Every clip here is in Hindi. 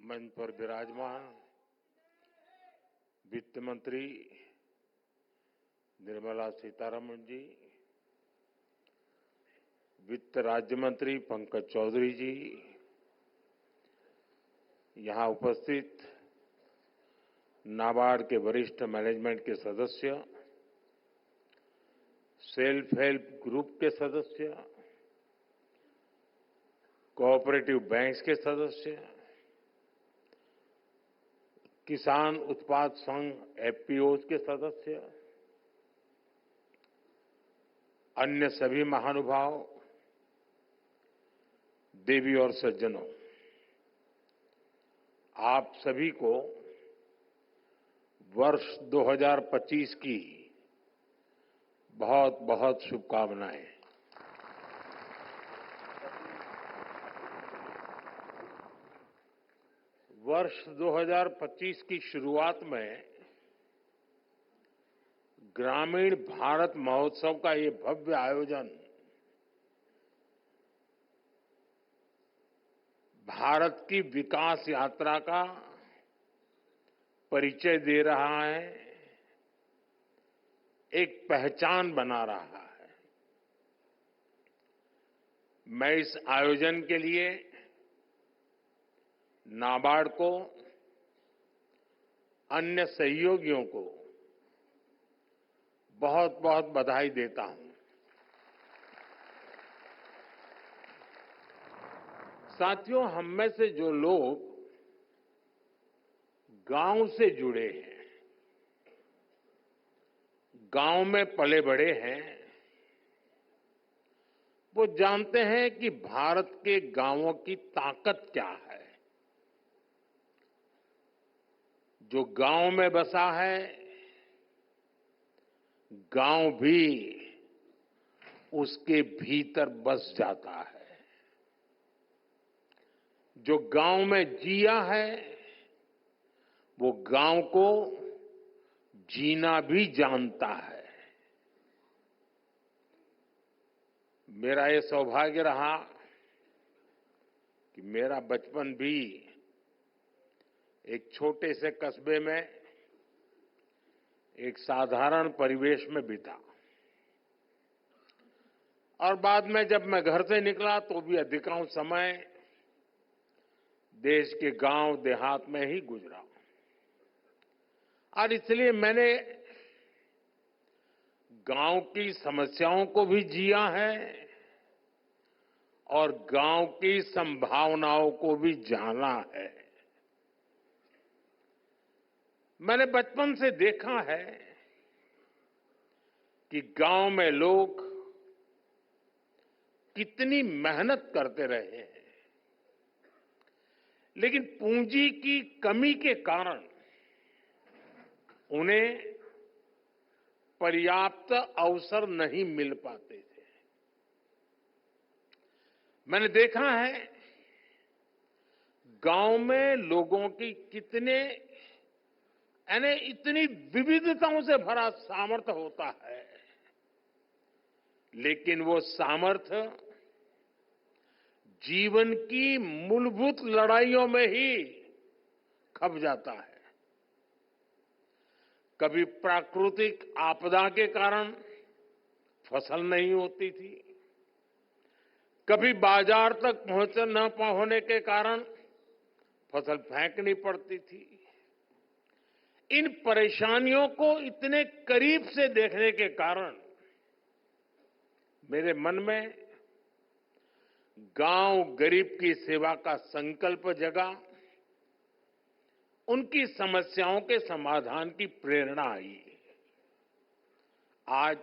मंच पर विराजमान वित्त मंत्री निर्मला सीतारमण जी, वित्त राज्य मंत्री पंकज चौधरी जी, यहां उपस्थित नाबार्ड के वरिष्ठ मैनेजमेंट के सदस्य, सेल्फ हेल्प ग्रुप के सदस्य, कोऑपरेटिव बैंक्स के सदस्य, किसान उत्पाद संघ एफपीओज के सदस्य, अन्य सभी महानुभाव, देवी और सज्जनों, आप सभी को वर्ष 2025 की बहुत बहुत शुभकामनाएं। वर्ष 2025 की शुरुआत में ग्रामीण भारत महोत्सव का ये भव्य आयोजन भारत की विकास यात्रा का परिचय दे रहा है, एक पहचान बना रहा है। मैं इस आयोजन के लिए नाबार्ड को, अन्य सहयोगियों को बहुत बहुत बधाई देता हूं। साथियों, हम में से जो लोग गांव से जुड़े हैं, गांव में पले बड़े हैं, वो जानते हैं कि भारत के गांवों की ताकत क्या है। जो गांव में बसा है, गांव भी उसके भीतर बस जाता है। जो गांव में जिया है, वो गांव को जीना भी जानता है। मेरा ये सौभाग्य रहा कि मेरा बचपन भी एक छोटे से कस्बे में एक साधारण परिवेश में बीता, और बाद में जब मैं घर से निकला तो भी अधिकांश समय देश के गांव देहात में ही गुजरा। और इसलिए मैंने गांव की समस्याओं को भी जिया है और गांव की संभावनाओं को भी जाना है। मैंने बचपन से देखा है कि गांव में लोग कितनी मेहनत करते रहे हैं, लेकिन पूंजी की कमी के कारण उन्हें पर्याप्त अवसर नहीं मिल पाते थे। मैंने देखा है गांव में लोगों की इतनी विविधताओं से भरा सामर्थ्य होता है, लेकिन वो सामर्थ्य जीवन की मूलभूत लड़ाइयों में ही खप जाता है। कभी प्राकृतिक आपदा के कारण फसल नहीं होती थी, कभी बाजार तक न होने के कारण फसल फेंकनी पड़ती थी। इन परेशानियों को इतने करीब से देखने के कारण मेरे मन में गांव गरीब की सेवा का संकल्प जगा, उनकी समस्याओं के समाधान की प्रेरणा आई। आज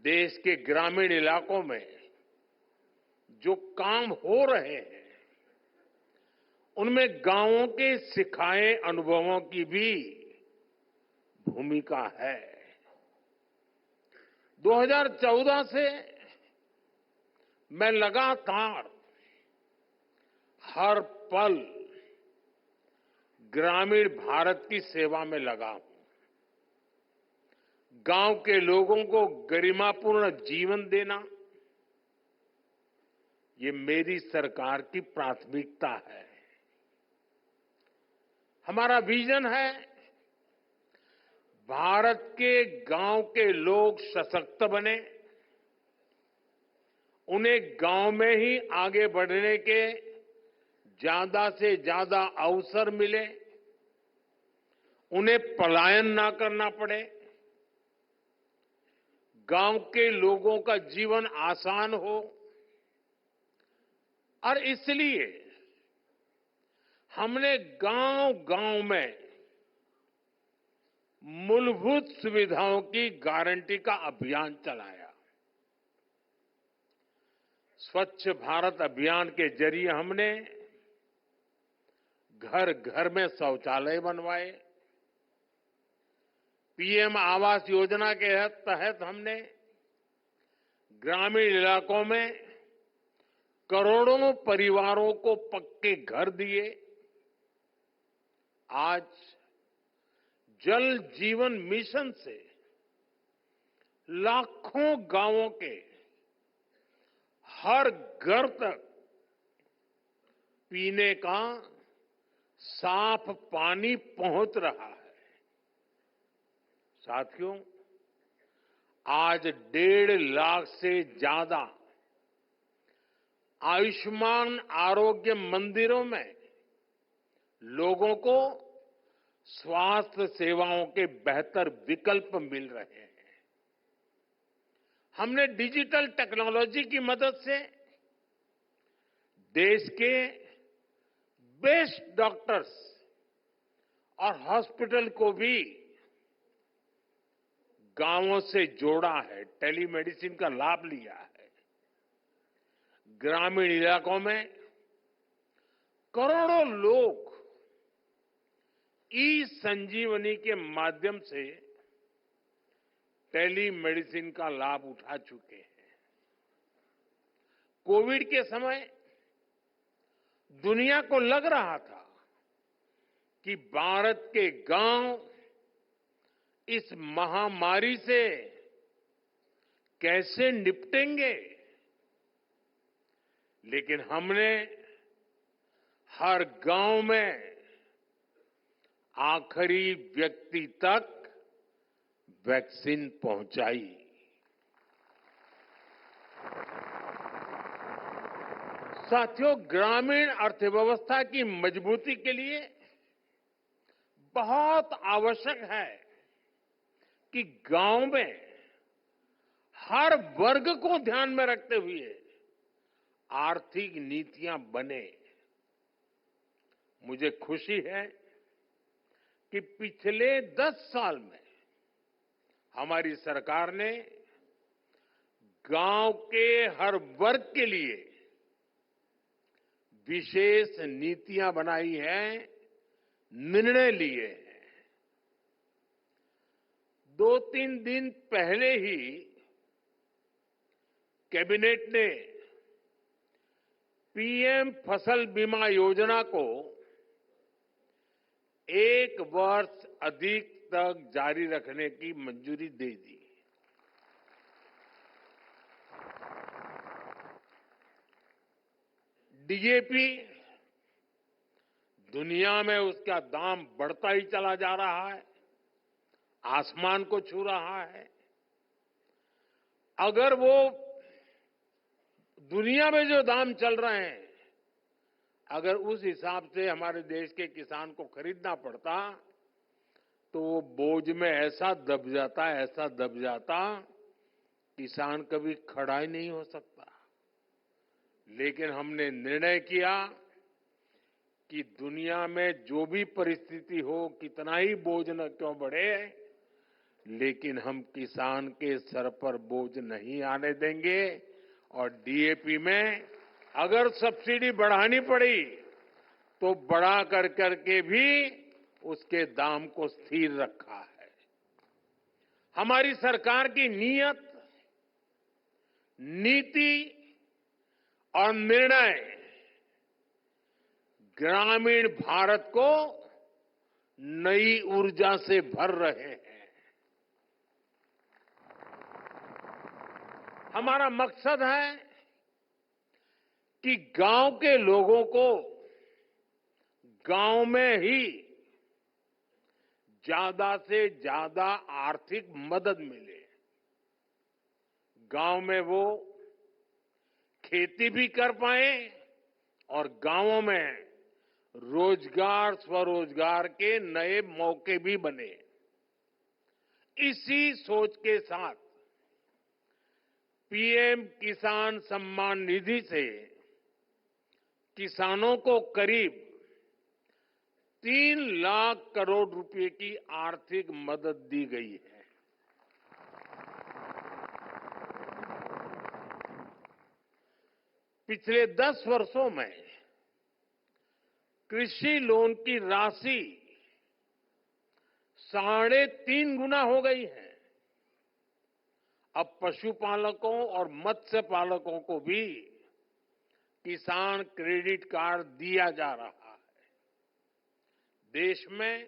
देश के ग्रामीण इलाकों में जो काम हो रहे हैं, उनमें गांवों के सिखाए अनुभवों की भी भूमिका है। 2014 से मैं लगातार हर पल ग्रामीण भारत की सेवा में लगा हूं। गांव के लोगों को गरिमापूर्ण जीवन देना, ये मेरी सरकार की प्राथमिकता है। हमारा विजन है भारत के गांव के लोग सशक्त बने, उन्हें गांव में ही आगे बढ़ने के ज्यादा से ज्यादा अवसर मिले, उन्हें पलायन ना करना पड़े, गांव के लोगों का जीवन आसान हो। और इसलिए हमने गांव-गांव में मूलभूत सुविधाओं की गारंटी का अभियान चलाया। स्वच्छ भारत अभियान के जरिए हमने घर घर में शौचालय बनवाए। पीएम आवास योजना के तहत हमने ग्रामीण इलाकों में करोड़ों परिवारों को पक्के घर दिए। आज जल जीवन मिशन से लाखों गांवों के हर घर तक पीने का साफ पानी पहुंच रहा है। साथियों, आज 1.5 लाख से ज्यादा आयुष्मान आरोग्य मंदिरों में लोगों को स्वास्थ्य सेवाओं के बेहतर विकल्प मिल रहे हैं। हमने डिजिटल टेक्नोलॉजी की मदद से देश के बेस्ट डॉक्टर्स और हॉस्पिटल को भी गांवों से जोड़ा है, टेलीमेडिसिन का लाभ लिया है। ग्रामीण इलाकों में करोड़ों लोग ई संजीवनी के माध्यम से टेलीमेडिसिन का लाभ उठा चुके हैं। कोविड के समय दुनिया को लग रहा था कि भारत के गांव इस महामारी से कैसे निपटेंगे, लेकिन हमने हर गांव में आखिरी व्यक्ति तक वैक्सीन पहुंचाई। साथियों, ग्रामीण अर्थव्यवस्था की मजबूती के लिए बहुत आवश्यक है कि गांव में हर वर्ग को ध्यान में रखते हुए आर्थिक नीतियां बने। मुझे खुशी है कि पिछले 10 साल में हमारी सरकार ने गांव के हर वर्ग के लिए विशेष नीतियां बनाई हैं, निर्णय लिए हैं। 2-3 दिन पहले ही कैबिनेट ने पीएम फसल बीमा योजना को 1 वर्ष अधिक तक जारी रखने की मंजूरी दे दी। डीएपी दुनिया में उसका दाम बढ़ता ही चला जा रहा है, आसमान को छू रहा है। अगर वो दुनिया में जो दाम चल रहे हैं, अगर उस हिसाब से हमारे देश के किसान को खरीदना पड़ता तो वो बोझ में ऐसा दब जाता किसान कभी खड़ा ही नहीं हो सकता। लेकिन हमने निर्णय किया कि दुनिया में जो भी परिस्थिति हो, कितना ही बोझ न क्यों बढ़े, लेकिन हम किसान के सर पर बोझ नहीं आने देंगे। और डीएपी में अगर सब्सिडी बढ़ानी पड़ी तो बढ़ा करके भी उसके दाम को स्थिर रखा है। हमारी सरकार की नीयत, नीति और निर्णय ग्रामीण भारत को नई ऊर्जा से भर रहे हैं। हमारा मकसद है कि गांव के लोगों को गांव में ही ज्यादा से ज्यादा आर्थिक मदद मिले। गांव में वो खेती भी कर पाए और गांवों में रोजगार स्वरोजगार के नए मौके भी बने। इसी सोच के साथ पीएम किसान सम्मान निधि से किसानों को करीब 3 लाख करोड़ रुपए की आर्थिक मदद दी गई है। पिछले 10 वर्षों में कृषि लोन की राशि 3.5 गुना हो गई है। अब पशुपालकों और मत्स्य पालकों को भी किसान क्रेडिट कार्ड दिया जा रहा है। देश में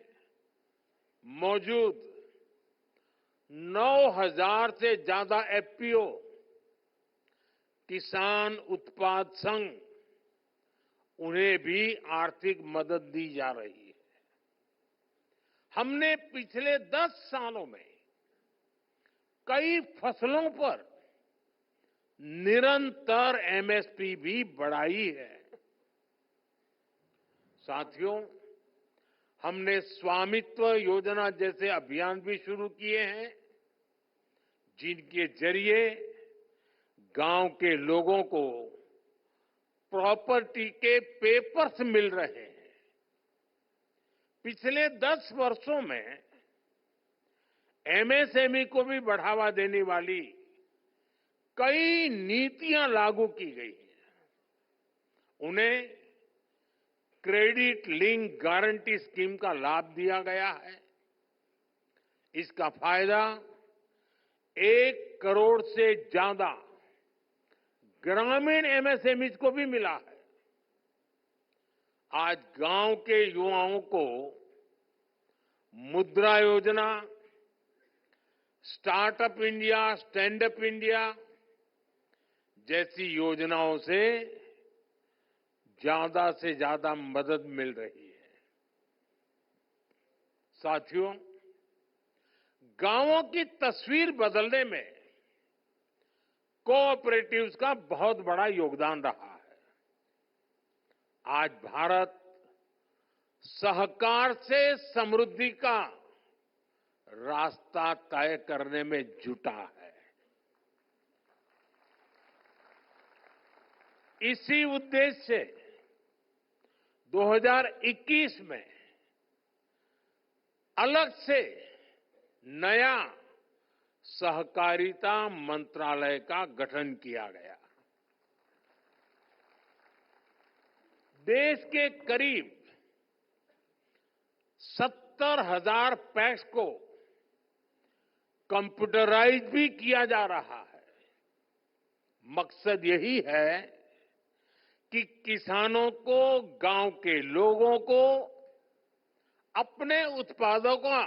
मौजूद 9,000 से ज्यादा एफपीओ किसान उत्पाद संघ, उन्हें भी आर्थिक मदद दी जा रही है। हमने पिछले 10 सालों में कई फसलों पर निरंतर एमएसपी भी बढ़ाई है। साथियों, हमने स्वामित्व योजना जैसे अभियान भी शुरू किए हैं, जिनके जरिए गांव के लोगों को प्रॉपर्टी के पेपर्स मिल रहे हैं। पिछले 10 वर्षों में एमएसएमई को भी बढ़ावा देने वाली कई नीतियां लागू की गई हैं। उन्हें क्रेडिट लिंक गारंटी स्कीम का लाभ दिया गया है। इसका फायदा 1 करोड़ से ज्यादा ग्रामीण एमएसएमईज को भी मिला है। आज गांव के युवाओं को मुद्रा योजना, startup India, stand up India जैसी योजनाओं से ज्यादा मदद मिल रही है। साथियों, गांवों की तस्वीर बदलने में कोऑपरेटिव्स का बहुत बड़ा योगदान रहा है। आज भारत सहकार से समृद्धि का रास्ता तय करने में जुटा है। इसी उद्देश्य से 2021 में अलग से नया सहकारिता मंत्रालय का गठन किया गया। देश के करीब 70,000 पैक्स को कंप्यूटराइज भी किया जा रहा है। मकसद यही है कि किसानों को, गांव के लोगों को अपने उत्पादों का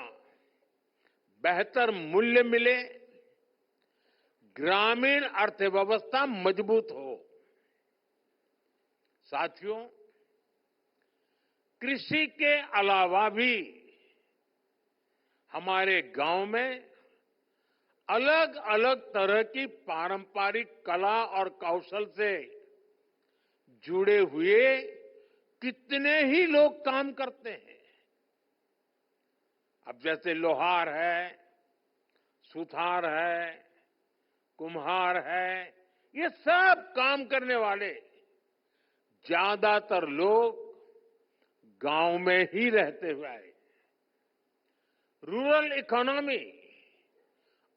बेहतर मूल्य मिले, ग्रामीण अर्थव्यवस्था मजबूत हो। साथियों, कृषि के अलावा भी हमारे गांव में अलग अलग तरह की पारंपरिक कला और कौशल से जुड़े हुए कितने ही लोग काम करते हैं। अब जैसे लोहार है, सुथार है, कुम्हार है, ये सब काम करने वाले ज्यादातर लोग गांव में ही रहते हुए आए। रूरल इकोनॉमी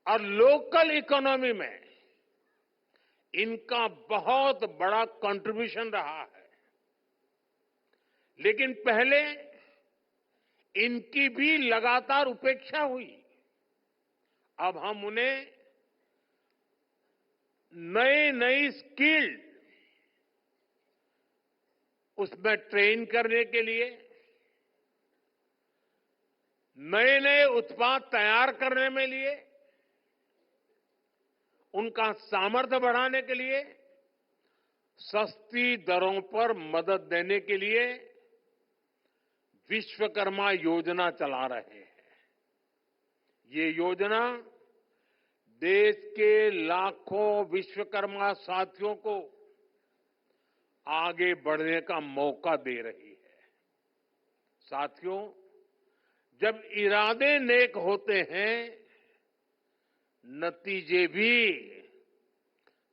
और लोकल इकोनॉमी में इनका बहुत बड़ा कंट्रीब्यूशन रहा है। लेकिन पहले इनकी भी लगातार उपेक्षा हुई। अब हम उन्हें नई स्किल उसमें ट्रेन करने के लिए, नए उत्पाद तैयार करने में लिए, उनका सामर्थ्य बढ़ाने के लिए सस्ती दरों पर मदद देने के लिए विश्वकर्मा योजना चला रहे हैं। ये योजना देश के लाखों विश्वकर्मा साथियों को आगे बढ़ने का मौका दे रही है। साथियों, जब इरादे नेक होते हैं, नतीजे भी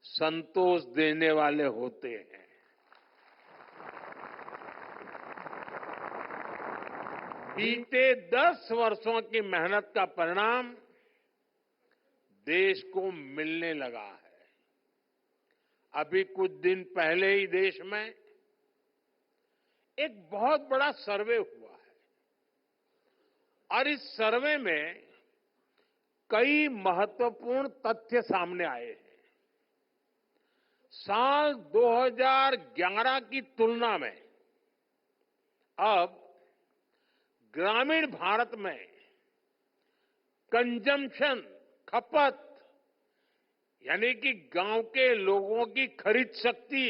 संतोष देने वाले होते हैं। बीते 10 वर्षों की मेहनत का परिणाम देश को मिलने लगा है। अभी कुछ दिन पहले ही देश में एक बहुत बड़ा सर्वे हुआ है और इस सर्वे में कई महत्वपूर्ण तथ्य सामने आए हैं। साल 2011 की तुलना में अब ग्रामीण भारत में कंजम्पशन, खपत, यानी कि गांव के लोगों की खरीद शक्ति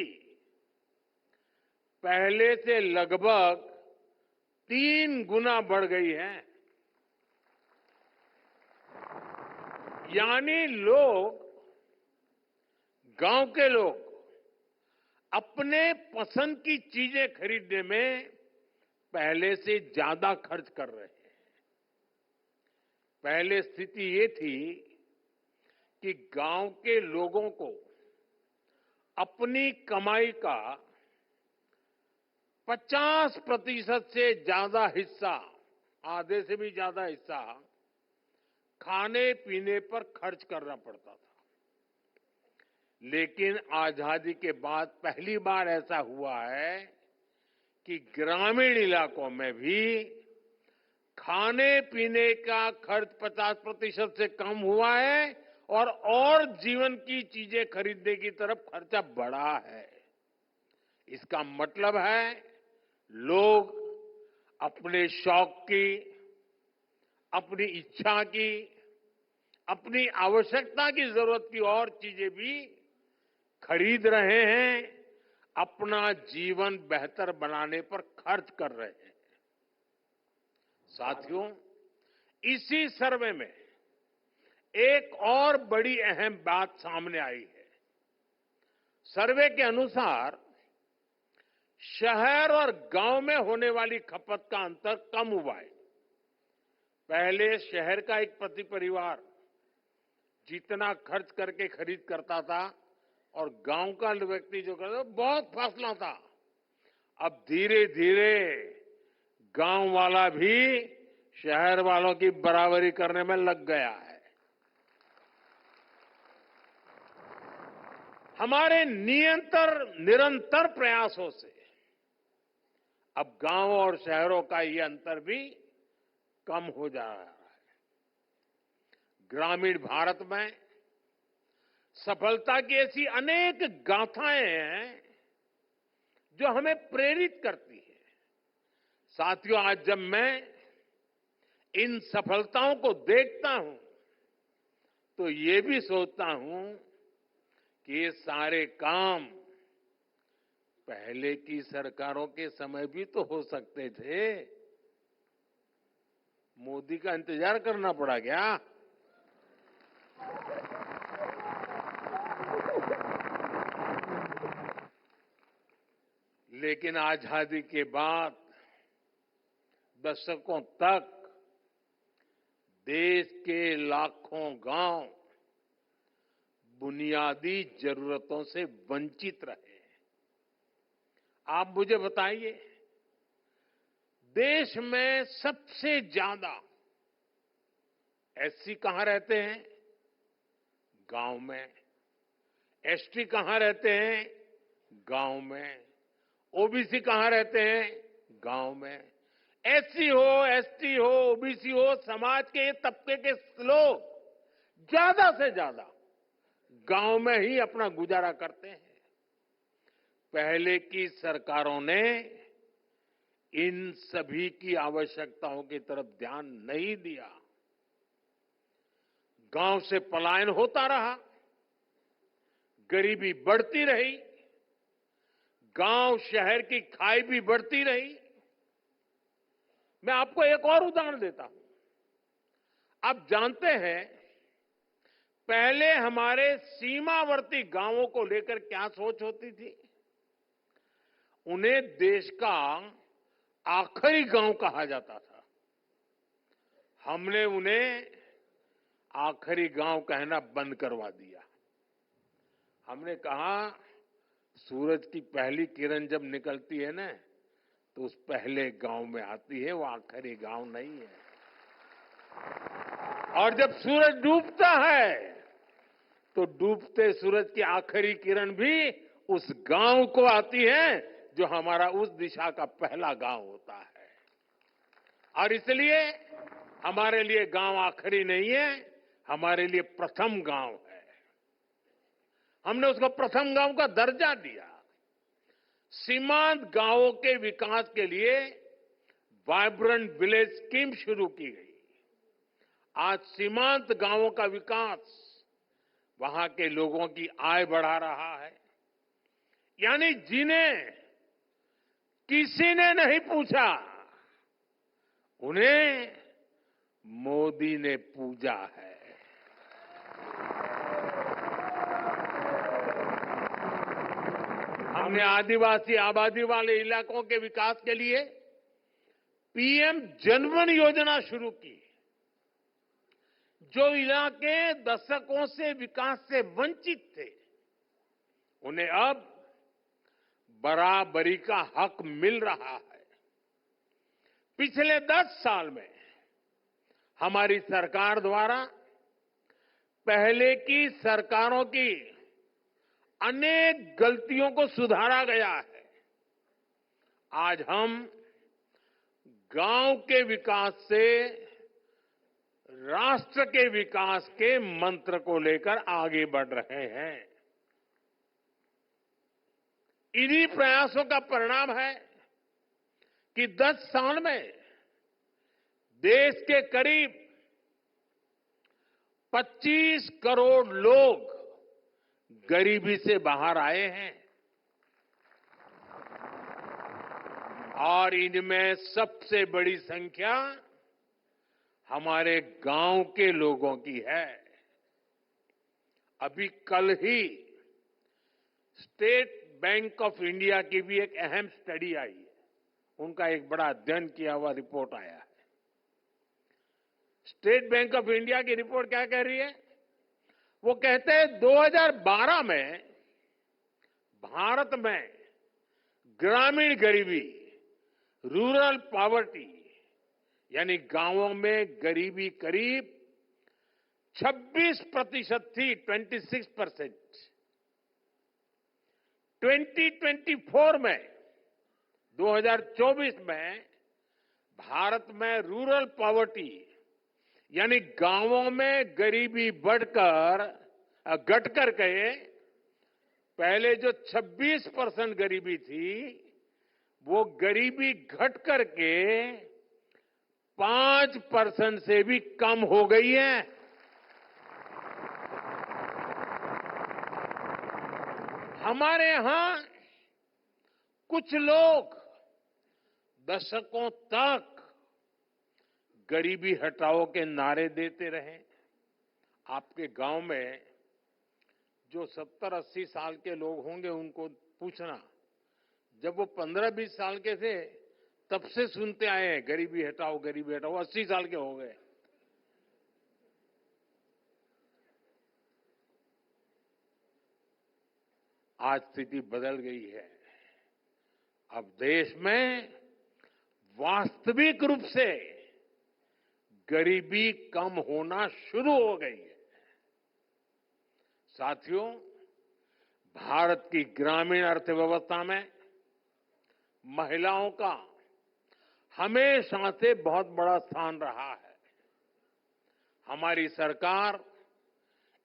पहले से लगभग 3 गुना बढ़ गई है। यानी गांव के लोग अपने पसंद की चीजें खरीदने में पहले से ज्यादा खर्च कर रहे हैं। पहले स्थिति ये थी कि गांव के लोगों को अपनी कमाई का 50% से ज्यादा हिस्सा, आधे से भी ज्यादा हिस्सा खाने पीने पर खर्च करना पड़ता था। लेकिन आजादी के बाद पहली बार ऐसा हुआ है कि ग्रामीण इलाकों में भी खाने पीने का खर्च 50% से कम हुआ है और जीवन की चीजें खरीदने की तरफ खर्चा बढ़ा है। इसका मतलब है लोग अपने शौक की, अपनी इच्छा की, अपनी आवश्यकता की जरूरत की और चीजें भी खरीद रहे हैं, अपना जीवन बेहतर बनाने पर खर्च कर रहे हैं। साथियों, इसी सर्वे में एक और बड़ी अहम बात सामने आई है। सर्वे के अनुसार शहर और गांव में होने वाली खपत का अंतर कम हुआ है। पहले शहर का एक प्रति परिवार जितना खर्च करके खरीद करता था और गांव का व्यक्ति जो करता था, बहुत फासला था। अब धीरे धीरे गांव वाला भी शहर वालों की बराबरी करने में लग गया है। हमारे निरंतर प्रयासों से अब गांव और शहरों का ये अंतर भी कम हो जा रहा है। ग्रामीण भारत में सफलता की ऐसी अनेक गाथाएं हैं जो हमें प्रेरित करती है। साथियों, आज जब मैं इन सफलताओं को देखता हूं तो ये भी सोचता हूं कि ये सारे काम पहले की सरकारों के समय भी तो हो सकते थे। मोदी का इंतजार करना पड़ा क्या? लेकिन आजादी के बाद दशकों तक देश के लाखों गांव बुनियादी जरूरतों से वंचित रहे। आप मुझे बताइए, देश में सबसे ज्यादा एससी कहां रहते हैं? गांव में। एसटी कहां रहते हैं? गांव में। ओबीसी कहां रहते हैं? गांव में। एससी हो, एसटी हो, ओबीसी हो, समाज के तबके के लोग ज्यादा से ज्यादा गांव में ही अपना गुजारा करते हैं। पहले की सरकारों ने इन सभी की आवश्यकताओं की तरफ ध्यान नहीं दिया। गांव से पलायन होता रहा, गरीबी बढ़ती रही, गांव शहर की खाई भी बढ़ती रही। मैं आपको एक और उदाहरण देता हूं। आप जानते हैं, पहले हमारे सीमावर्ती गांवों को लेकर क्या सोच होती थी? उन्हें देश का आखिरी गांव कहा जाता था। हमने उन्हें आखिरी गांव कहना बंद करवा दिया। हमने कहा, सूरज की पहली किरण जब निकलती है ना, तो उस पहले गांव में आती है, वो आखिरी गांव नहीं है। और जब सूरज डूबता है, तो डूबते सूरज की आखिरी किरण भी उस गांव को आती है, जो हमारा उस दिशा का पहला गांव होता है। और इसलिए हमारे लिए गांव आखिरी नहीं है, हमारे लिए प्रथम गांव है। हमने उसको प्रथम गांव का दर्जा दिया। सीमांत गांवों के विकास के लिए वाइब्रेंट विलेज स्कीम शुरू की गई। आज सीमांत गांवों का विकास वहां के लोगों की आय बढ़ा रहा है। यानी जिन्हें किसी ने नहीं पूछा, उन्हें मोदी ने पूजा है। हमने आदिवासी आबादी वाले इलाकों के विकास के लिए पीएम जनधन योजना शुरू की। जो इलाके दशकों से विकास से वंचित थे, उन्हें अब बराबरी का हक मिल रहा है। पिछले 10 साल में हमारी सरकार द्वारा पहले की सरकारों की अनेक गलतियों को सुधारा गया है। आज हम गांव के विकास से राष्ट्र के विकास के मंत्र को लेकर आगे बढ़ रहे हैं। इन्हीं प्रयासों का परिणाम है कि 10 साल में देश के करीब 25 करोड़ लोग गरीबी से बाहर आए हैं। और इनमें सबसे बड़ी संख्या हमारे गांव के लोगों की है। अभी कल ही स्टेट बैंक ऑफ इंडिया की भी एक अहम स्टडी आई है। उनका एक बड़ा अध्ययन किया हुआ रिपोर्ट आया है। स्टेट बैंक ऑफ इंडिया की रिपोर्ट क्या कह रही है? वो कहते हैं 2012 में भारत में ग्रामीण गरीबी, रूरल पॉवर्टी, यानी गांवों में गरीबी करीब 26% थी, 26%। 2024 में 2024 में भारत में रूरल पॉवर्टी यानी गांवों में गरीबी घट कर के पहले जो 26% गरीबी थी, वो गरीबी घट करके 5% से भी कम हो गई है। हमारे यहां कुछ लोग दशकों तक गरीबी हटाओ के नारे देते रहे। आपके गांव में जो 70-80 साल के लोग होंगे, उनको पूछना, जब वो 15-20 साल के थे तब से सुनते आए हैं गरीबी हटाओ, गरीबी हटाओ। 80 साल के हो गए। आज स्थिति बदल गई है। अब देश में वास्तविक रूप से गरीबी कम होना शुरू हो गई है। साथियों, भारत की ग्रामीण अर्थव्यवस्था में महिलाओं का हमेशा से बहुत बड़ा स्थान रहा है। हमारी सरकार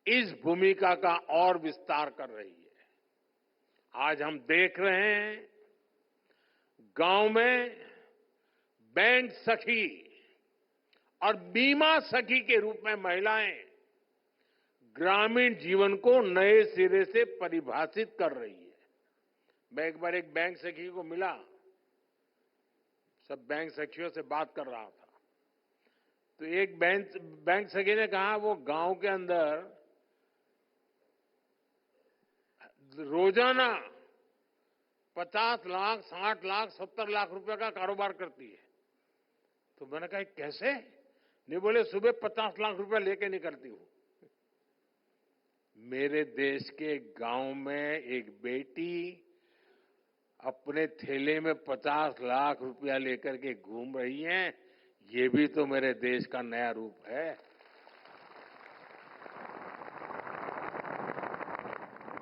इस भूमिका का और विस्तार कर रही है। आज हम देख रहे हैं, गांव में बैंक सखी और बीमा सखी के रूप में महिलाएं ग्रामीण जीवन को नए सिरे से परिभाषित कर रही है। मैं एक बार एक बैंक सखी को मिला, सब बैंक सखियों से बात कर रहा था। तो एक बैंक सखी ने कहा वो गांव के अंदर रोजाना 50 लाख, 60 लाख, 70 लाख रुपए का कारोबार करती है। तो मैंने कहा कैसे? नहीं, बोले सुबह 50 लाख रुपए लेके निकलती हूँ। मेरे देश के गांव में एक बेटी अपने थैले में 50 लाख रुपया लेकर के घूम रही है। ये भी तो मेरे देश का नया रूप है।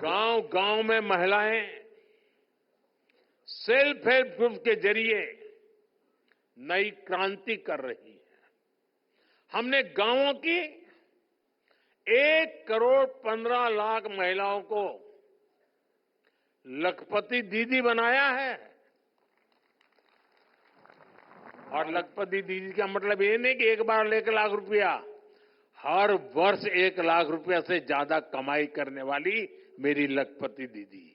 गांव गांव में महिलाएं सेल्फ हेल्प ग्रुप के जरिए नई क्रांति कर रही है। हमने गांवों की 1,15,00,000 महिलाओं को लखपति दीदी बनाया है। और लखपति दीदी का मतलब ये नहीं कि एक बार 1,00,000 रुपया, हर वर्ष 1,00,000 रुपया से ज्यादा कमाई करने वाली मेरी लखपति दीदी।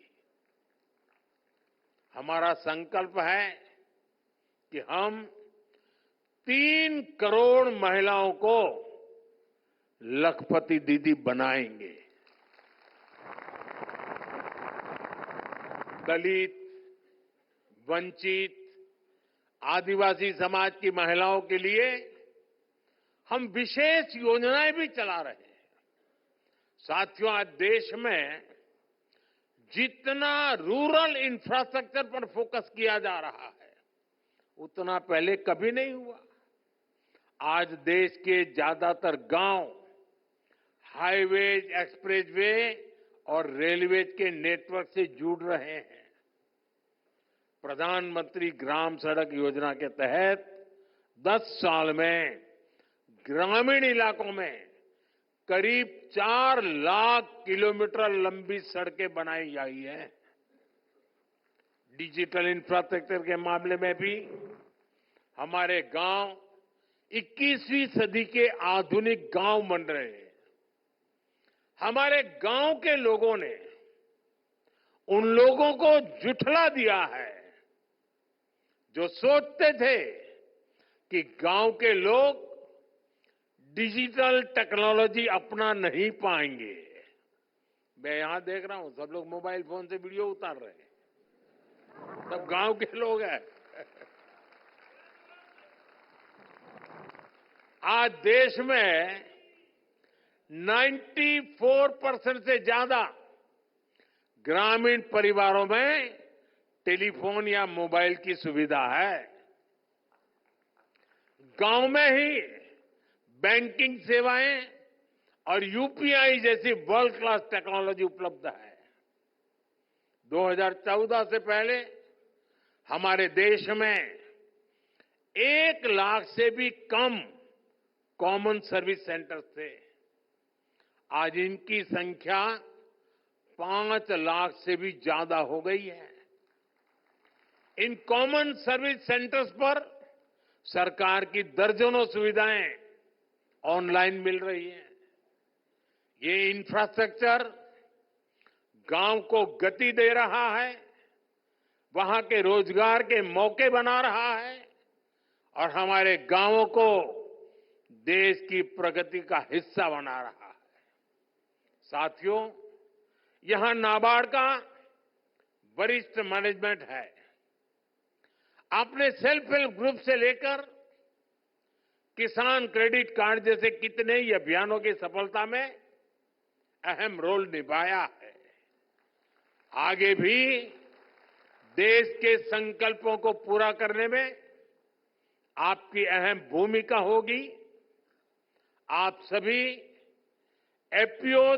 हमारा संकल्प है कि हम 3 करोड़ महिलाओं को लखपति दीदी बनाएंगे। दलित, वंचित, आदिवासी समाज की महिलाओं के लिए हम विशेष योजनाएं भी चला रहे हैं। साथियों, आज देश में जितना रूरल इंफ्रास्ट्रक्चर पर फोकस किया जा रहा है उतना पहले कभी नहीं हुआ। आज देश के ज्यादातर गांव हाईवेज, एक्सप्रेसवे और रेलवेज के नेटवर्क से जुड़ रहे हैं। प्रधानमंत्री ग्राम सड़क योजना के तहत 10 साल में ग्रामीण इलाकों में करीब 4 लाख किलोमीटर लंबी सड़कें बनाई गई हैं। डिजिटल इंफ्रास्ट्रक्चर के मामले में भी हमारे गांव 21वीं सदी के आधुनिक गांव बन रहे हैं। हमारे गांव के लोगों ने उन लोगों को झुठला दिया है जो सोचते थे कि गांव के लोग डिजिटल टेक्नोलॉजी अपना नहीं पाएंगे। मैं यहां देख रहा हूं सब लोग मोबाइल फोन से वीडियो उतार रहे हैं, सब गांव के लोग हैं। आज देश में 94% से ज्यादा ग्रामीण परिवारों में टेलीफोन या मोबाइल की सुविधा है। गांव में ही बैंकिंग सेवाएं और यूपीआई जैसी वर्ल्ड क्लास टेक्नोलॉजी उपलब्ध है। 2014 से पहले हमारे देश में 1 लाख से भी कम कॉमन सर्विस सेंटर्स थे। आज इनकी संख्या 5 लाख से भी ज्यादा हो गई है। इन कॉमन सर्विस सेंटर्स पर सरकार की दर्जनों सुविधाएं ऑनलाइन मिल रही हैं। ये इंफ्रास्ट्रक्चर गांव को गति दे रहा है, वहां के रोजगार के मौके बना रहा है और हमारे गांवों को देश की प्रगति का हिस्सा बना रहा है। साथियों, यहां नाबार्ड का वरिष्ठ मैनेजमेंट है। आपने सेल्फ हेल्प ग्रुप से लेकर किसान क्रेडिट कार्ड जैसे कितने ही अभियानों की सफलता में अहम रोल निभाया है। आगे भी देश के संकल्पों को पूरा करने में आपकी अहम भूमिका होगी। आप सभी एपीओ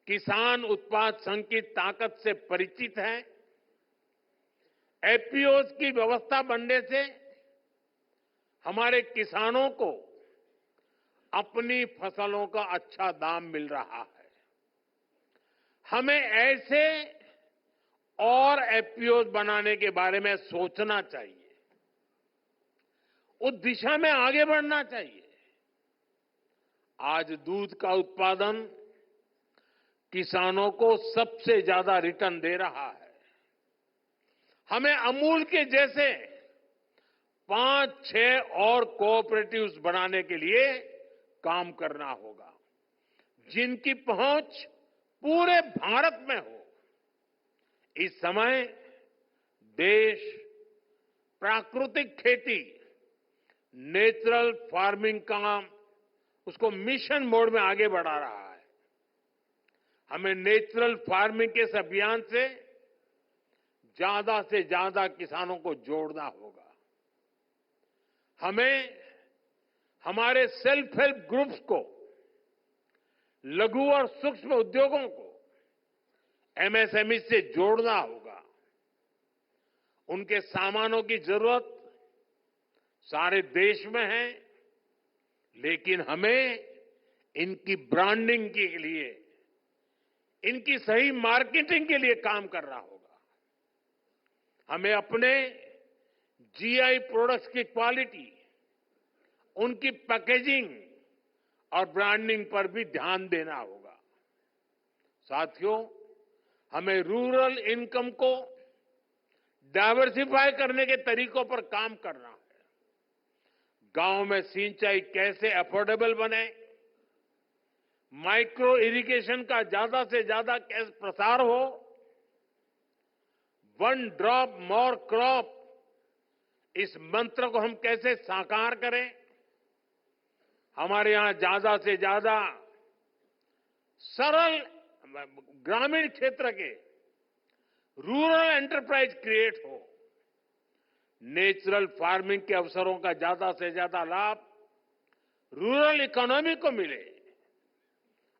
किसान उत्पाद संघ की ताकत से परिचित हैं। एपीओ की व्यवस्था बनने से हमारे किसानों को अपनी फसलों का अच्छा दाम मिल रहा है। हमें ऐसे और एपीओ बनाने के बारे में सोचना चाहिए, उस दिशा में आगे बढ़ना चाहिए। आज दूध का उत्पादन किसानों को सबसे ज्यादा रिटर्न दे रहा है। हमें अमूल के जैसे 5-6 और कोऑपरेटिव्स बनाने के लिए काम करना होगा, जिनकी पहुंच पूरे भारत में हो। इस समय देश प्राकृतिक खेती, नेचुरल फार्मिंग का उसको मिशन मोड में आगे बढ़ा रहा है। हमें नेचुरल फार्मिंग के इस अभियान से ज्यादा किसानों को जोड़ना होगा। हमें हमारे सेल्फ हेल्प ग्रुप्स को, लघु और सूक्ष्म उद्योगों को एमएसएमई से जोड़ना होगा। उनके सामानों की जरूरत सारे देश में है, लेकिन हमें इनकी ब्रांडिंग के लिए, इनकी सही मार्केटिंग के लिए काम करना होगा। हमें अपने जीआई प्रोडक्ट्स की क्वालिटी, उनकी पैकेजिंग और ब्रांडिंग पर भी ध्यान देना होगा। साथियों, हमें रूरल इनकम को डाइवर्सिफाई करने के तरीकों पर काम करना है। गांव में सिंचाई कैसे अफोर्डेबल बने, माइक्रो इरिगेशन का ज्यादा से ज्यादा कैसे प्रसार हो, वन ड्रॉप मोर क्रॉप, इस मंत्र को हम कैसे साकार करें। हमारे यहां ज्यादा से ज्यादा सरल ग्रामीण क्षेत्र के रूरल एंटरप्राइज क्रिएट हो, नेचुरल फार्मिंग के अवसरों का ज्यादा से ज्यादा लाभ रूरल इकोनॉमी को मिले।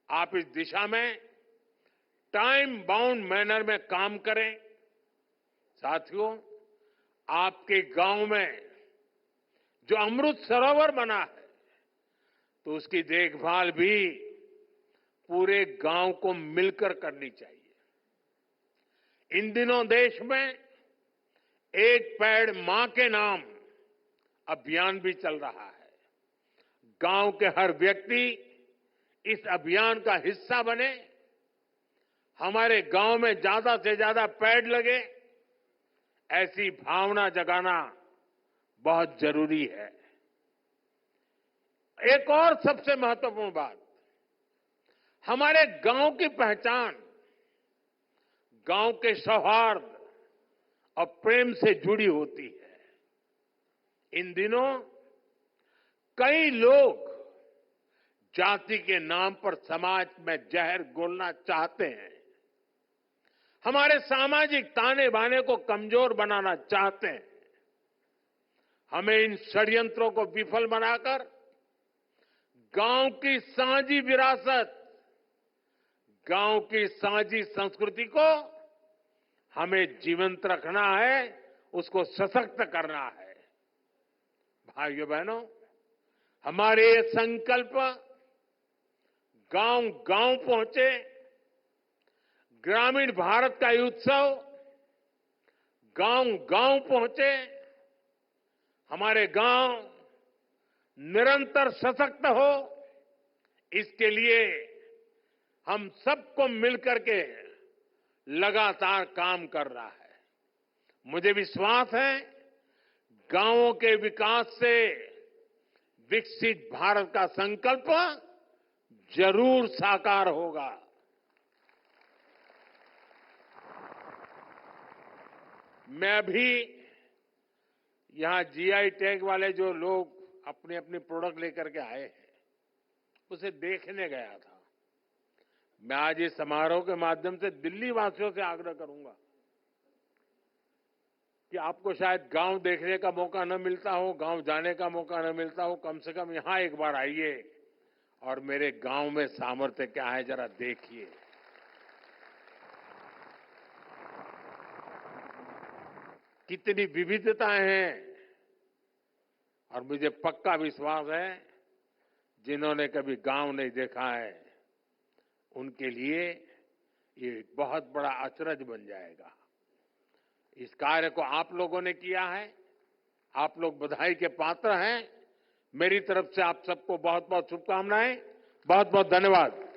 आप इस दिशा में टाइम बाउंड मैनर में काम करें। साथियों, आपके गांव में जो अमृत सरोवर बना है, तो उसकी देखभाल भी पूरे गांव को मिलकर करनी चाहिए। इन दिनों देश में एक पेड़ मां के नाम अभियान भी चल रहा है। गांव के हर व्यक्ति इस अभियान का हिस्सा बने, हमारे गांव में ज्यादा से ज्यादा पेड़ लगे, ऐसी भावना जगाना बहुत जरूरी है। एक और सबसे महत्वपूर्ण बात, हमारे गांव की पहचान गांव के सौहार्द और प्रेम से जुड़ी होती है। इन दिनों कई लोग जाति के नाम पर समाज में जहर घोलना चाहते हैं, हमारे सामाजिक ताने बाने को कमजोर बनाना चाहते हैं। हमें इन षड्यंत्रों को विफल बनाकर गांव की साझी विरासत, गांव की साझी संस्कृति को हमें जीवंत रखना है, उसको सशक्त करना है। भाइयों बहनों, हमारे ये संकल्प गांव गांव पहुंचे, ग्रामीण भारत का ये उत्सव गांव गांव पहुंचे, हमारे गांव निरंतर सशक्त हो, इसके लिए हम सबको मिलकर के लगातार काम कर रहा है। मुझे विश्वास है, गांवों के विकास से विकसित भारत का संकल्प जरूर साकार होगा। मैं अभी यहां जीआई टैग वाले जो लोग अपने अपने प्रोडक्ट लेकर के आए हैं, उसे देखने गया था। मैं आज इस समारोह के माध्यम से दिल्ली वासियों से आग्रह करूंगा कि आपको शायद गांव देखने का मौका न मिलता हो, गांव जाने का मौका न मिलता हो, कम से कम यहां एक बार आइए और मेरे गांव में सामर्थ्य क्या है जरा देखिए। कितनी विविधताएं हैं, और मुझे पक्का विश्वास है जिन्होंने कभी गांव नहीं देखा है, उनके लिए ये बहुत बड़ा अचरज बन जाएगा। इस कार्य को आप लोगों ने किया है, आप लोग बधाई के पात्र हैं। मेरी तरफ से आप सबको बहुत बहुत शुभकामनाएं, बहुत बहुत धन्यवाद।